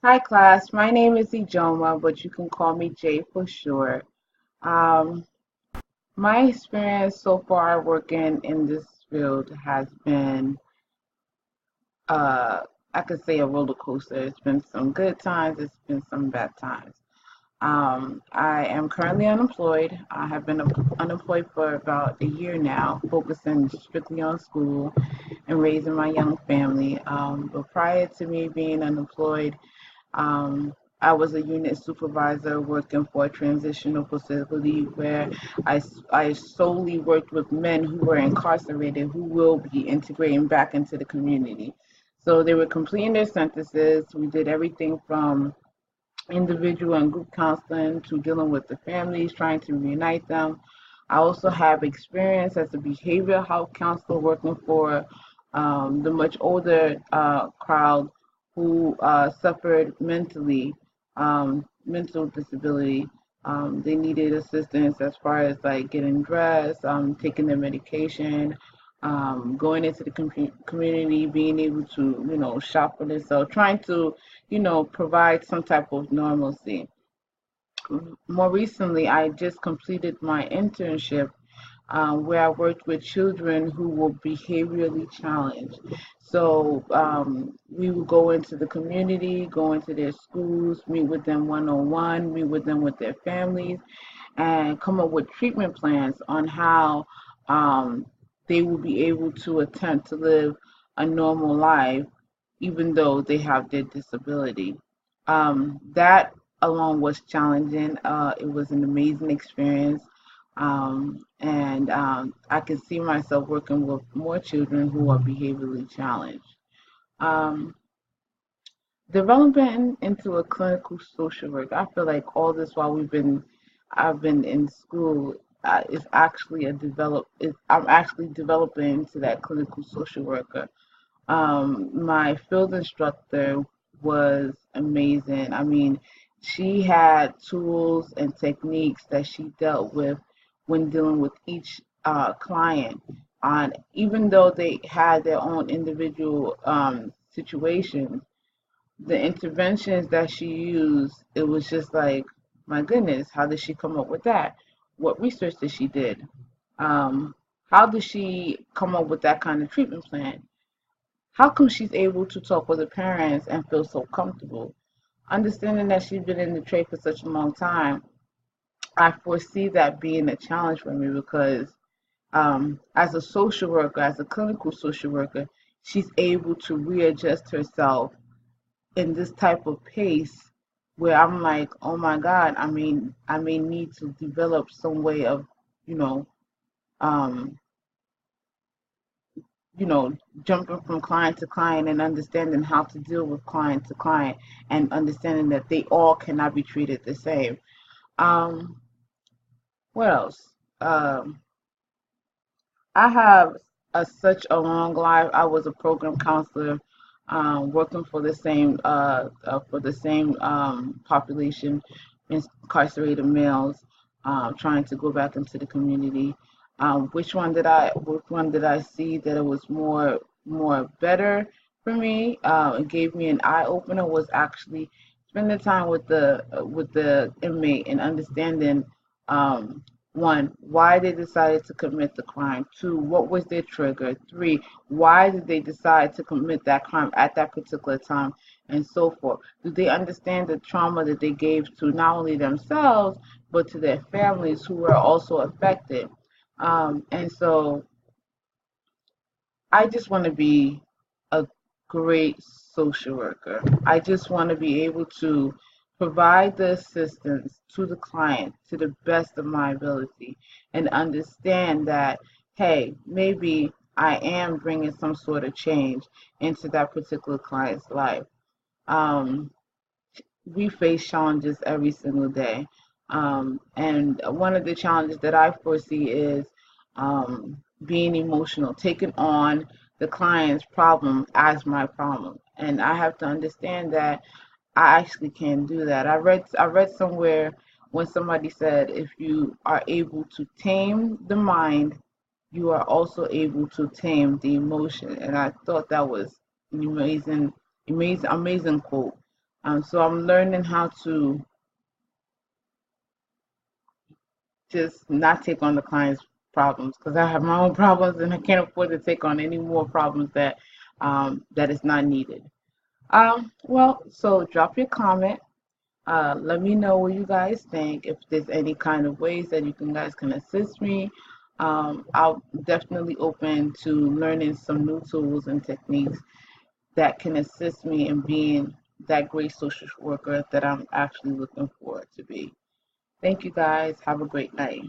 Hi class, my name is Ijoma, but you can call me Jay for short. Um, my experience so far working in this field has been, uh, I could say a roller coaster. It's been some good times, it's been some bad times. I am currently unemployed. I have been unemployed for about a year now, focusing strictly on school and raising my young family. But prior to me being unemployed, Um, I was a unit supervisor working for a transitional facility where I solely worked with men who were incarcerated who will be integrating back into the community. So they were completing their sentences. We did everything from individual and group counseling to dealing with the families, trying to reunite them. I also have experience as a behavioral health counselor working for the much older crowd who suffered mental disability. They needed assistance as far as like getting dressed, taking their medication, going into the community, being able to, shop for themselves, trying to, provide some type of normalcy. More recently, I just completed my internship where I worked with children who were behaviorally challenged. So we would go into the community, go into their schools, meet with them one on one, meet with them with their families, and come up with treatment plans on how um, they will be able to attempt to live a normal life even though they have their disability. That alone was challenging. It was an amazing experience. And I can see myself working with more children who are behaviorally challenged. Um, Developing into a clinical social worker, I feel like all this while I've been in school, is actually I'm actually developing into that clinical social worker. My field instructor was amazing. I mean, she had tools and techniques that she dealt with when dealing with each client. On even though they had their own individual situations, the interventions that she used, it was just like, my goodness, how did she come up with that? What research did she did? Um, how did she come up with that kind of treatment plan? How come she's able to talk with her parents and feel so comfortable? Understanding that she's been in the trade for such a long time, I foresee that being a challenge for me because as a social worker, as a clinical social worker, she's able to readjust herself in this type of pace where I'm like, oh my God, I may need to develop some way of, you know, um, you know, jumping from client to client and understanding how to deal with client to client and understanding that they all cannot be treated the same. Um, what else? Um, I have such a long life. I was a program counselor, working for the same population, incarcerated males, trying to go back into the community. Which one did I see that it was more better for me? It gave me an eye opener was actually spending time with the inmate and understanding. One, why they decided to commit the crime. Two, what was their trigger. Three, why did they decide to commit that crime at that particular time, and so forth. Do they understand the trauma that they gave to not only themselves, but to their families who were also affected? And so I just want to be a great social worker. I just want to be able to provide the assistance to the client to the best of my ability and understand that, hey, maybe I am bringing some sort of change into that particular client's life. Um, we face challenges every single day. And one of the challenges that I foresee is being emotional, taking on the client's problem as my problem. And I have to understand that I actually can't do that. I read somewhere when somebody said if you are able to tame the mind, you are also able to tame the emotion. And I thought that was an amazing quote. So I'm learning how to just not take on the client's problems because I have my own problems and I can't afford to take on any more problems that is not needed. Well, so drop your comment. Let me know what you guys think. If there's any kind of ways that you guys can assist me, I'll definitely open to learning some new tools and techniques that can assist me in being that great social worker that I'm actually looking for to be. Thank you guys. Have a great night.